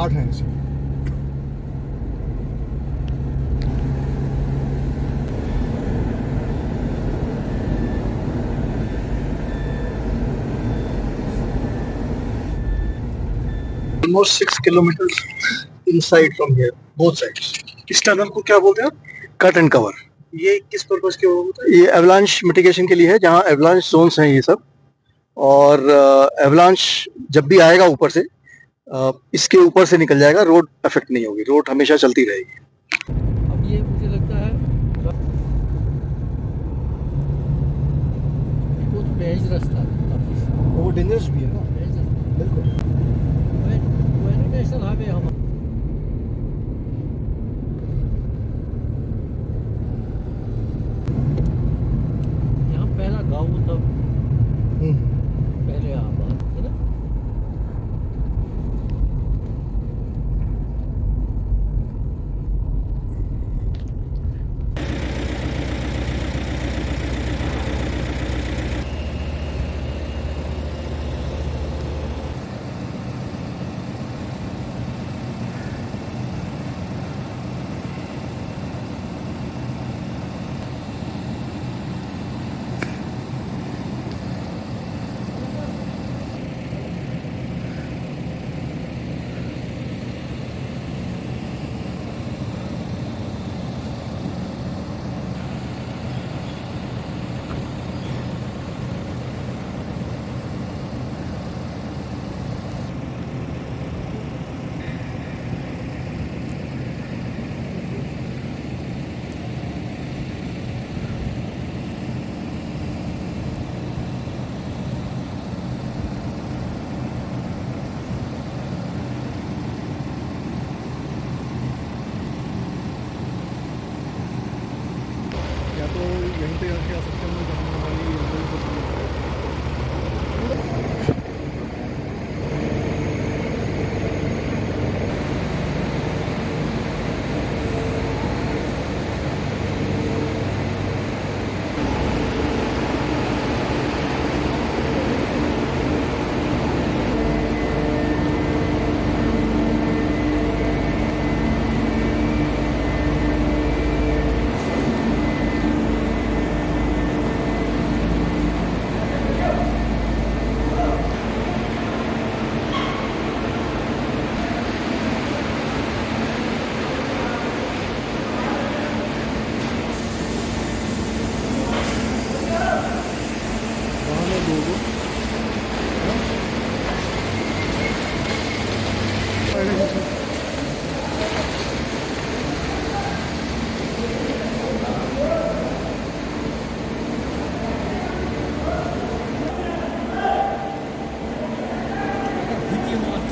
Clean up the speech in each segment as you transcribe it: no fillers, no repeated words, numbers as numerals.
8 हैं इसमें। Almost 6 kilometers inside from here, both sides. इस टनल को क्या बोलते हैं आप? Cut and cover. ये किस पर्पज के होता है? ये एवलांच मिटिगेशन के लिए है, जहाँ एवलांच जोन्स हैं ये सब, और एवलांच जब भी आएगा ऊपर से इसके ऊपर से निकल जाएगा, रोड अफेक्ट नहीं होगी, रोड हमेशा चलती रहेगी। अब ये मुझे लगता है बहुत तेज रास्ता है, वो डेंजरस भी है ना, बिल्कुल। वो है ना नेशनल हाईवे हम यहाँ पहला गाँव था, पहले यहाँ बात है ना। या तो यहीं पे आके आ सकते हैं, जहाँ हमारी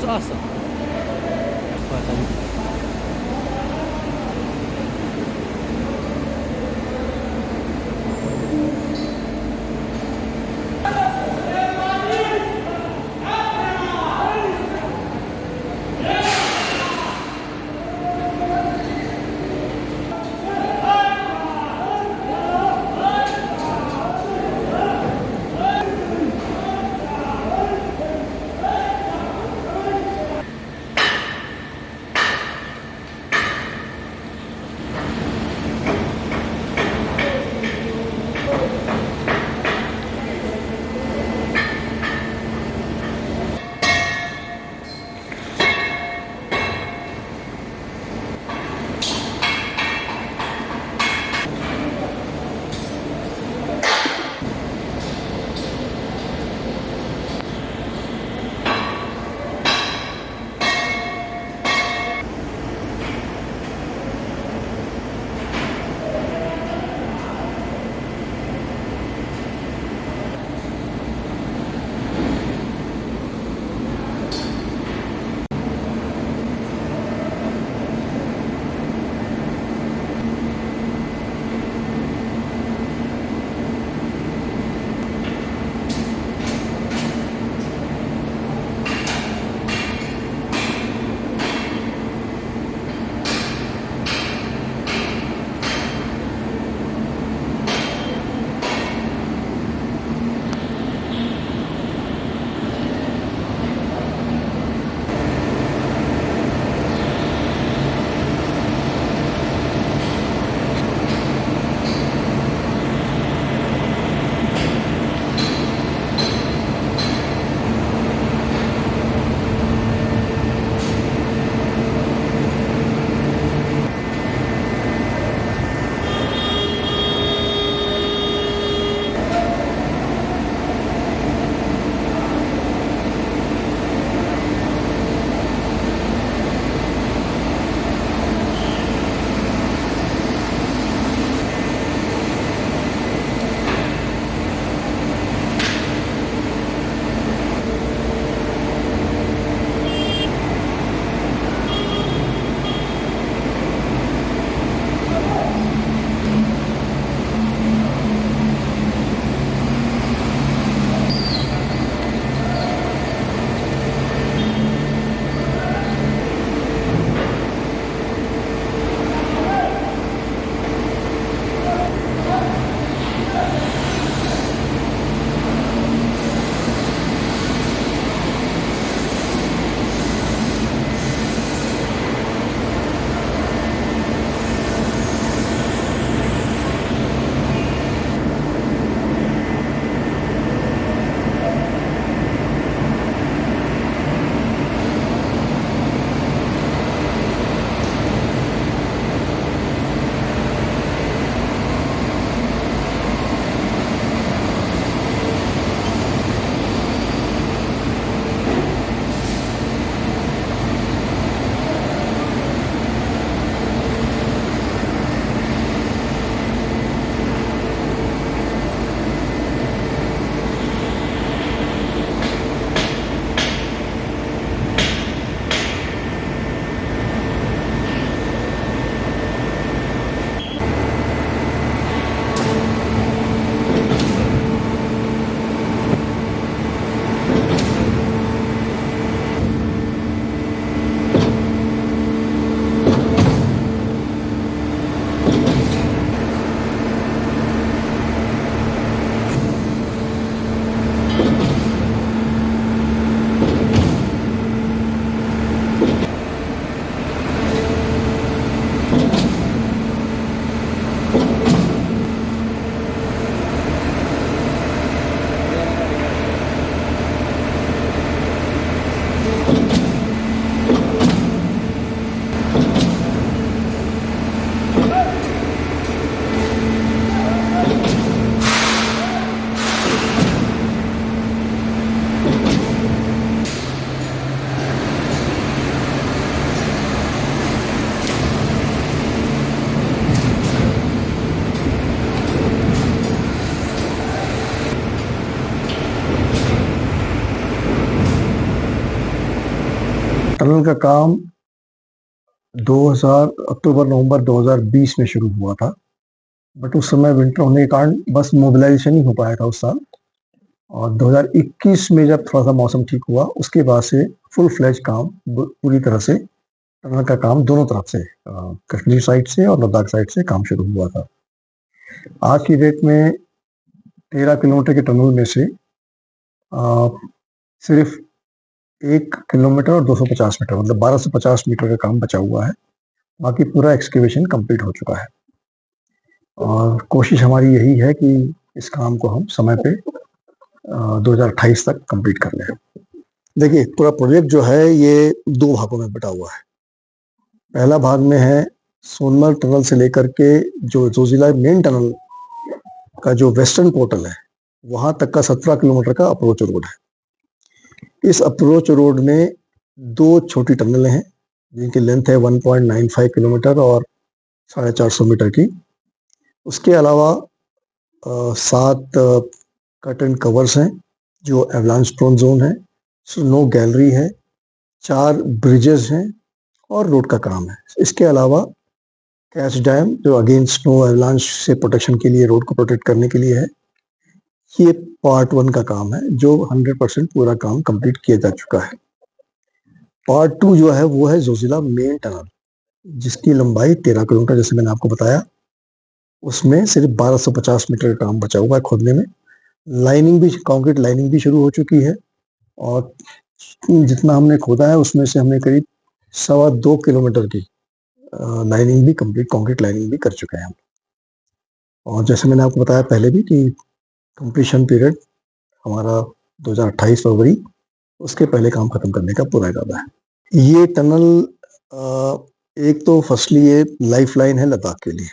Awesome. टनल का काम 2000 अक्टूबर नवंबर 2020 में शुरू हुआ था, बट उस समय विंटर होने के कारण बस मोबिलाइजेशन ही हो पाया था उस साल। और 2021 में जब थोड़ा सा मौसम ठीक हुआ, उसके बाद से फुल फ्लैज काम पूरी तरह से टनल का काम दोनों तरफ से, कश्मीर साइड से और लद्दाख साइड से काम शुरू हुआ था। आज की डेट में 13 किलोमीटर के टनल में से सिर्फ 1 किलोमीटर और 250 मीटर, मतलब 1250 मीटर का काम बचा हुआ है। बाकी पूरा एक्सकेवेशन कंप्लीट हो चुका है और कोशिश हमारी यही है कि इस काम को हम समय पे 2028 तक कंप्लीट कर लें। देखिए, पूरा प्रोजेक्ट जो है ये 2 भागों में बटा हुआ है। पहला भाग में है सोनमर्ग टनल से लेकर के जो जोजिला मेन टनल का जो वेस्टर्न पोर्टल है, वहां तक का 17 किलोमीटर का अप्रोच रोड है। इस अप्रोच रोड में 2 छोटी टनलें हैं जिनकी लेंथ है 1.95 किलोमीटर और 450 मीटर की। उसके अलावा 7 कट एंड कवर्स हैं जो एवलांच प्रोन जोन है, स्नो गैलरी है, 4 ब्रिजेस हैं और रोड का काम है। इसके अलावा कैच डैम जो अगेंस्ट स्नो एवलांच से प्रोटेक्शन के लिए, रोड को प्रोटेक्ट करने के लिए है। ये पार्ट 1 का काम है जो 100% पूरा काम कंप्लीट किया जा चुका है। पार्ट 2 जो है वो है जोजिला मेन टनल, जिसकी लंबाई 13 किलोमीटर, जैसे मैंने आपको बताया। उसमें सिर्फ 1250 मीटर का काम बचा हुआ है खोदने में। लाइनिंग भी, कंक्रीट लाइनिंग भी शुरू हो चुकी है और जितना हमने खोदा है उसमें से हमने करीब 2.25 किलोमीटर की लाइनिंग भी कंप्लीट, कंक्रीट लाइनिंग भी कर चुके हैं हम। और जैसे मैंने आपको बताया पहले भी कि कंप्लीशन पीरियड हमारा 2028 फरवरी, उसके पहले काम खत्म करने का पूरा इरादा है। ये टनल एक तो फर्स्टली ये लाइफ लाइन है लद्दाख के लिए,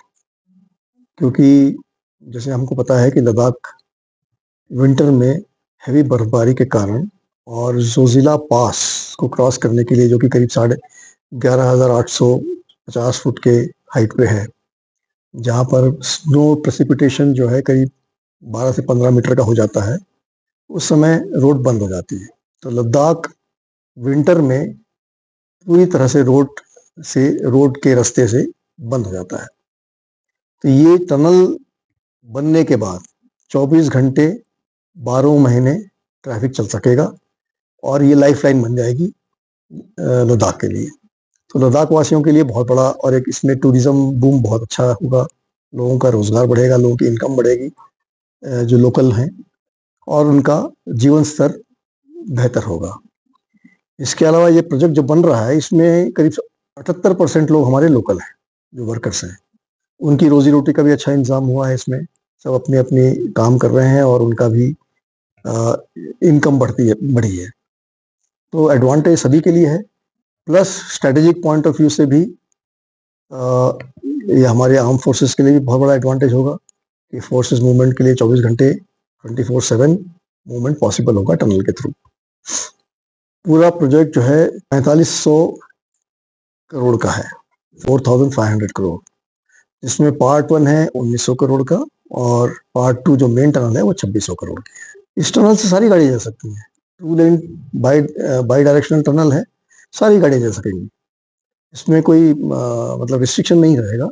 क्योंकि जैसे हमको पता है कि लद्दाख विंटर में हैवी बर्फबारी के कारण और जोजिला पास को क्रॉस करने के लिए, जो कि करीब 11,850 फुट के हाइट पे है, जहाँ पर स्नो प्रेसिपिटेशन जो है करीब 12 से 15 मीटर का हो जाता है, उस समय रोड बंद हो जाती है। तो लद्दाख विंटर में पूरी तरह से रोड के रास्ते से बंद हो जाता है। तो ये टनल बनने के बाद 24 घंटे 12 महीने ट्रैफिक चल सकेगा और ये लाइफ लाइन बन जाएगी लद्दाख के लिए। तो लद्दाख वासियों के लिए बहुत बड़ा, और एक इसमें टूरिज्म बूम बहुत अच्छा होगा, लोगों का रोजगार बढ़ेगा, लोगों की इनकम बढ़ेगी जो लोकल हैं, और उनका जीवन स्तर बेहतर होगा। इसके अलावा ये प्रोजेक्ट जो बन रहा है, इसमें करीब 78% लोग हमारे लोकल हैं, जो वर्कर्स हैं। उनकी रोजी रोटी का भी अच्छा इंतजाम हुआ है इसमें। सब अपने अपने काम कर रहे हैं और उनका भी इनकम बढ़ी है। तो एडवांटेज सभी के लिए है, plus strategic point of view से भी ये हमारे आर्म फोर्सेस के लिए भी बहुत बड़ा एडवांटेज होगा कि फोर्सेस मूवमेंट के लिए 24 घंटे 24/7 मूवमेंट पॉसिबल होगा टनल के थ्रू। पूरा प्रोजेक्ट जो है 4500 करोड़ का है, 4500 करोड़, जिसमें पार्ट 1 है 1900 करोड़ का और पार्ट 2 जो मेन टनल है वो 2600 करोड़ की है। इस टनल से सारी गाड़ी जा सकती हैं, 2 लेन बाई डायरेक्शनल टनल है, सारी गाड़ी जा सकेंगी। इसमें कोई मतलब रिस्ट्रिक्शन नहीं रहेगा।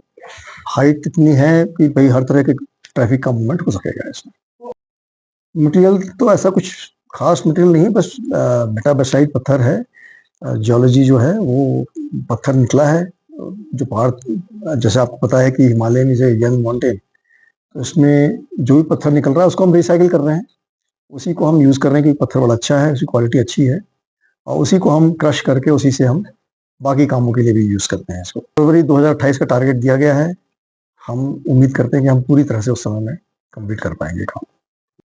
हाइट इतनी है कि भाई हर तरह के ट्रैफिक का मूवमेंट हो सकेगा इसमें। मटेरियल तो ऐसा कुछ खास मटेरियल नहीं है, बस बेटा बेसाइड पत्थर है। जियोलॉजी जो है वो पत्थर निकला है, जो पहाड़, जैसे आपको पता है कि Himalayan is a young mountain, तो इसमें जो भी पत्थर निकल रहा है उसको हम रिसाइकिल कर रहे हैं, उसी को हम यूज़ कर रहे हैं कि पत्थर बड़ा अच्छा है, उसकी क्वालिटी अच्छी है, और उसी को हम क्रश करके उसी से हम बाकी कामों के लिए भी यूज़ करते हैं इसको। फरवरी 2028 का टारगेट दिया गया है। हम उम्मीद करते हैं कि हम पूरी तरह से उस समय में कंप्लीट कर पाएंगे काम।